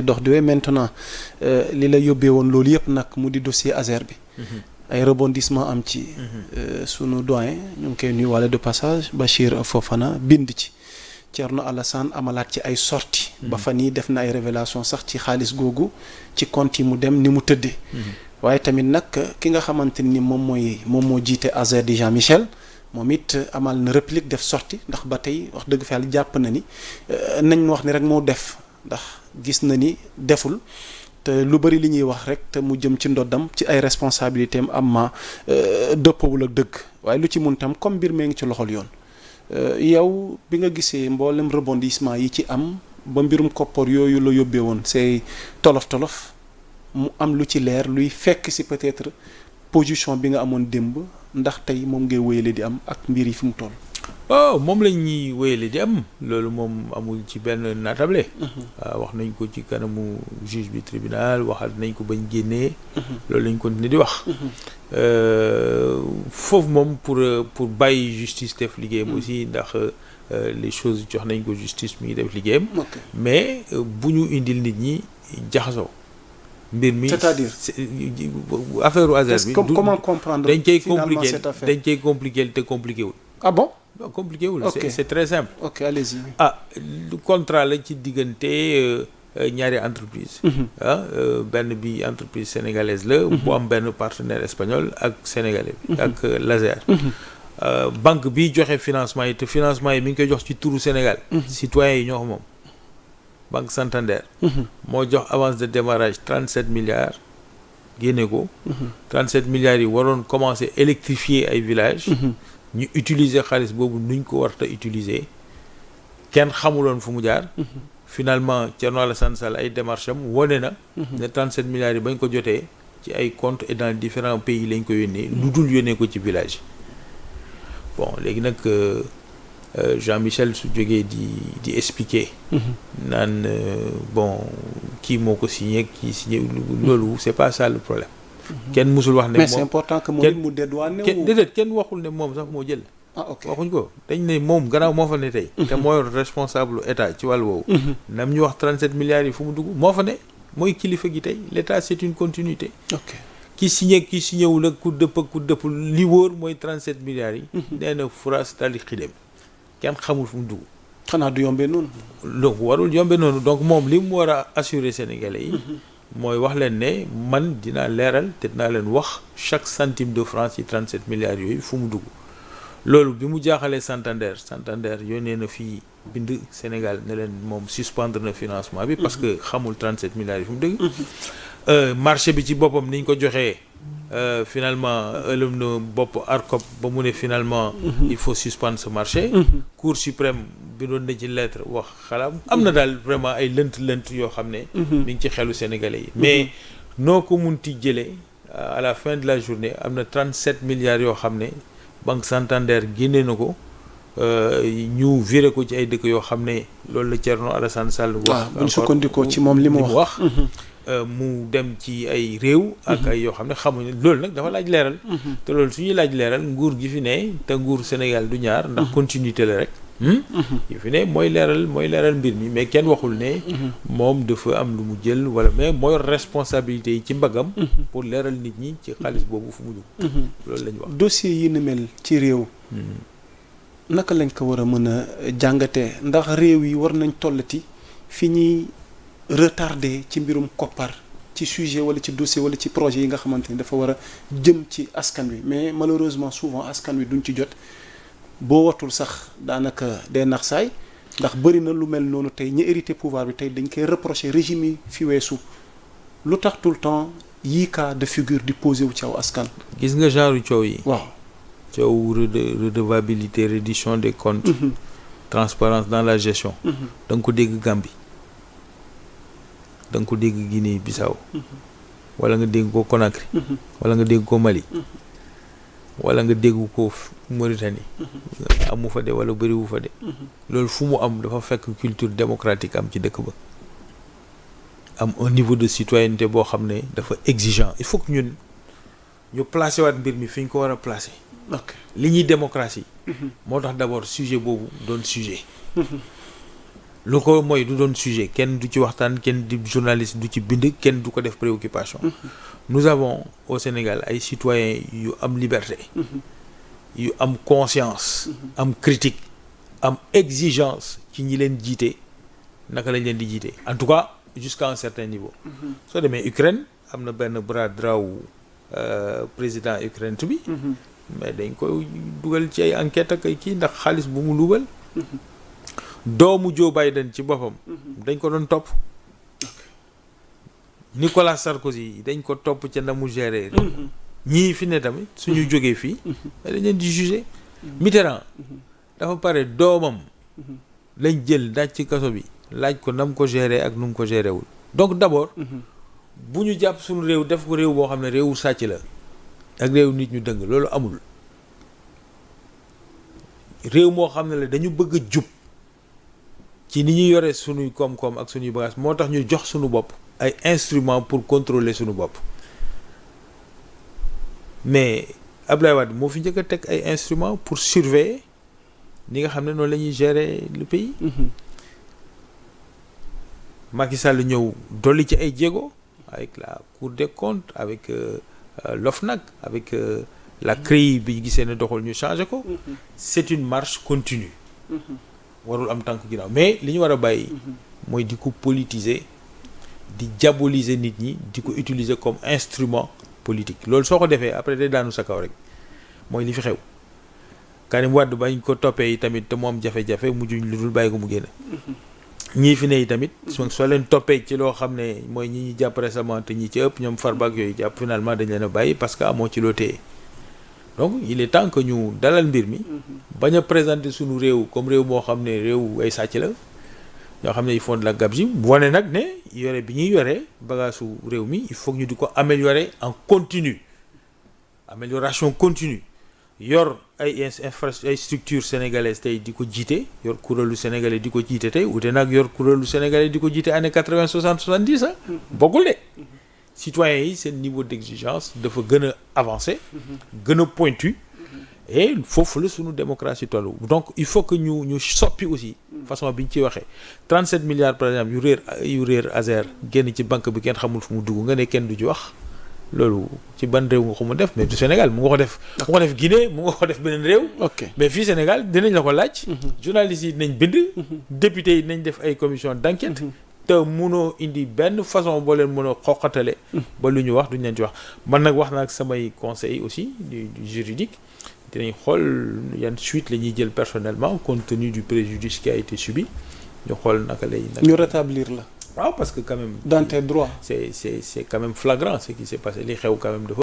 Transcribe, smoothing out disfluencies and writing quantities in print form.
dox di wee maintenant li la yóbbee woon loolu yëpp nag mu di dossier Azer bi. ay rebondissement am ci. sunu doyen ñu ngi koy nuyuwaale de passage Bachir Fofana bind ci. Thierno Alassane amalaat ci ay sorties. ba fan yii def na ay révélation sax ci xaalis googu ci compte yi mu dem ni mu tëddee. waaye tamit nag ki nga xamante ni moom moo jiite Azer di Jean Michel moom it amal na réplique def sortie ndax ba tey wax dëgg fa yàlla jàpp na ni nañ wax ni rek moo def ndax gis na ni deful te lu bari li ñuy wax rek te mu jëm ci ndoddam ci ay responsabilités am ma dëppawul ak dëgg waaye lu ci mun tam comme mbir mee ngi ci loxol yoon. yow bi nga gisee mboolem rebondissement yi ci am ba mbirum koppar yooyu la yóbbee woon say tolof-tolof mu am lu ci leer luy fekk si peut-être position bi nga amoon démb ndax tey moom ngay wéyale di am ak mbir yi fi mu toll. oh moom lañ ñuy wéyale di am loolu moom amul ci benn naatable. waaw wax nañ ko ci kanamu juge bi tribunal waxal nañ ko bañ génnee. loolu lañ continuer di wax. foofu moom pour bàyyi justice def liggéeyam aussi ndax les choses jox nañ ko justice mi ngi def liggéeyam. mais bu ñu indil nit ñi jaxasoo. mbir mi c'est-à-dire affaire u Azer bi comment comprendre dañ cay compliqué te compliqué wul. ah bon non compliqué wul. c'est très simple. ok allez-y. lu contrat la ci diggante ñaari entreprise benn bi entreprise sénégalaise la. bu am benn partenaire espagnol ak sénégalais bi. ak l'Azer. banque bi joxe financement yi te financement yi mi ngi koy jox ci turu Sénégal. citoyens yi ñoo ko moom. Banque Santander. moo jox avance de démarrage 37 milliards génne ko. 37 milliards yi waroon commencer électrifier ay villages. ñu utiliser xaalis boobu nuñ ko war a utiliser kenn xamuloon fu mu jaar. finalement Thierno Alassane Sall ay démarches am wane na. ne 37 milliards yi bañ ko jotee ci ay comptes et dans différents pays lañ ko yónnee. lu dul yónnee ko ci village bon léegi nag. Jean Michel su jógee di expliquer. naan bon kii moo ko signé kii signé loolu c'est pas ça le problème. kenn musul wax ne mais c'est important que moom mu dédouané déedéet kenn waxul ne moom sax moo jël. ok waxuñ ko dañ ne moom gannaaw moo fa ne tey. te mooy responsable état ci wàllu woowu. nam ñu wax 37 milliards yi fu mu dugg moo fa ne mooy kilifa gi tey l'état c'est une continuité. ok ki signé wul ak ku dëpp ak ku dëppul li wóor mooy 37 milliards yi. nee na furaas daal di xidem. kenn xamul fu mu dugg. xanaa du yombee noonu. donc warul yombee noonu donc moom li mu war a assurer sénégalais yi. mooy wax leen ne man dinaa leeral te dinaa leen wax chaque centime de franc ci 37 milliards yooyu fu mu dugg. loolu bi mu jaaxalee Santander yónnee na fii bind Sénégal ne leen moom suspendre na financement bi. parce que xamul 37 milliards yi fu mu dugg. marché bi ci boppam niñ ko joxee. finalement ëlëm na bopp ARCOP ba mu ne finalement il faut suspendre ce marché. Cour suprême bindoon na ci lettre wax xalaam am na daal vraiment ay lënt yoo xam ne mi ngi ci xelu sénégalais yi mais noo ko munti jëlee à la fin de la journée am na 37 milliards yoo xam ne Banque Santander génne na ko ñu viré ko ci ay dëkk yoo xam ne loolu la Thierno Alassane Sall wax bu ñu sukkandikoo ci moom li mu wax mu dem ci ay réew ak ay yoo xam ne xamuñu loolu nag dafa laaj leeral te loolu su ñuy laaj leeral nguur gi fi ne te nguur Sénégal du ñaar ndax continuité la rek yi fi ne mooy leeral mbir mi mais kenn waxul ne moom dafa am lu mu jël wala mais mooy responsabilité yi ci mbagam pour leeral nit ñi ci xaalis boobu fu mu dugg loolu la ñu wax dossier yi ni mel ci réew naka lañ ko war a mën a jàngatee ndax réew yi war nañ tollati fi ñuy retardé ci mbirum koppar ci sujet wala ci dossier wala ci projet yi nga xamante ni dafa war a jëm ci askan wi mais malheureusement souvent askan wi duñ ci jot boo watul sax daanaka day nax saay ndax bëri na lu mel noonu tey ñi hérité pouvoir bi tey dañ koy reprocher régime yi fi weesu lu tax tout le temps yii cas de figure di posé wu ci aw askan. gis nga genre coow yi. waaw coow redevabilité reddition des comptes. transparence dans la gestion. da nga ko dégg Gambie. da nga ko dégg Guinée Bissau wala nga dégg ko Conakry wala nga dégg ko Mali wala nga dégg ko Mauritanie amu fa de wala bëriwu fa de loolu fu mu am dafa fekk culture démocratique am ci dëkk ba am un niveau de citoyenneté boo xam ne dafa exigeant il faut que ñun ñu placé waat mbir mi fi ñu ko war a placé li ñuy démocratie moo tax d'abord sujet boobu doon sujet lu ko mooy du doon sujet kenn du ci waxtaan kenn di journaliste du ci bind kenn du ko def préoccupation. Nous avons au Sénégal ay citoyens yu am liberté. yu am conscience. am critique am exigence ci ñi leen jiite naka lañ leen di jiite en tout cas jusqu'à un certain niveau. soo demee Ukraine am na benn bras droit wu président Ukraine bi. mais dañ koy dugal ci ay enquête ak ay kii ndax xaalis bu mu luubal. doomu Joe Biden ci boppam. dañ ko doon topp. Nicolas Sarkozy dañ ko topp ca na mu gérer. ñii fi ne tamit suñu jógee fii. dañ leen di juger. Mitterrand dafa pare doomam. lañ jël daaj ci kaso bi laaj ko nam ko gérer ak nu mu ko gérer wul. donc d'abord. bu ñu jàpp suñu réew def ko réew boo xam ne réewu sàcc la. ak réew nit ñu dëng loolu amul. réew moo xam ne la dañu bëgg a jub. ci ni ñuy yore suñuy koom-koom ak suñuy bagage moo tax ñu jox suñu bopp ay instruments pour contrôler suñu bopp mais Abdoulaye Wade moo fi njëkk a teg ay instruments pour surveiller ni nga xam ne noonu la ñuy gérer le pays. Macky Sall ñëw dolli ci ay jéego avec la Cour des comptes avec l'OFNAC avec la CREI bi ñu gisee ne doxul ñu changé ko. C'est une marche continue. warul am tànk ginnaaw mais li ñu war a bàyyi. mooy di ko politiser di diaboliser nit ñi di ko utiliser comme instrument politique loolu soo ko defee après day daanu sa kaw rek mooy li fi xew. Karim Wade bañ ko toppee yi tamit te mu am jafe-jafe mujjuñ lu dul bàyyi ko mu génn. ñii fi ne yi tamit. soo leen toppee ci loo xam ne mooy ñi ñuy jàpp récemment te ñi ci ëpp ñoom Farba ak yooyu jàpp finalement dañ leen a bàyyi parce que amoo ci loo téye. donc il est temps que ñu dalal mbir mi. bañ a présenter suñu réew comme réew moo xam ne réew ay sàcc la. ñoo xam ne ils font de la gabegie wane nag ne yore bi ñuy yore bagaasu réew mi il faut que ñu di ko améliorer en continu. amélioration continue. yor ay ay structures sénégalaises tey di ko jiite yor kuréelu sénégalais di ko jiite tey ute nag yor kuréelu sénégalais di ko jiite année 80 60 70 ah. bokkul de. citoyens yi seen niveau d'exigence dafa gën a avancé. gën a pointu. et foofu la suñu démocratie tollu donc il faut que ñu soppi aussi. façon bi ñu ciy waxee 37 milliards par exemple yu réer Azer génn ci banque bi kenn xamul fu mu dugg nga ne kenn du ci wax. loolu ci ban réew nga ko mën def mais du Sénégal mu nga ko def. mu nga ko def Guinée mu nga ko def beneen réew. mais fii Sénégal dinañ la ko laaj. journalistes yi dinañ bind. députés yi dinañ def ay commission d'enquête. te munoo indi benn façon boo leen mën a xoqatale. ba lu ñu wax duñ leen ci wax man nag wax na ak samay conseils aussi du juridique dinañ xool yan suite la ñuy jël personnellement compte tenu du préjudice qui a été subi ñu xool naka lay. ñu rétablir la. waaw parce que quand même. dans tes droits. c'est quand même flagrant ce qui s'est passé li xew quand même dafa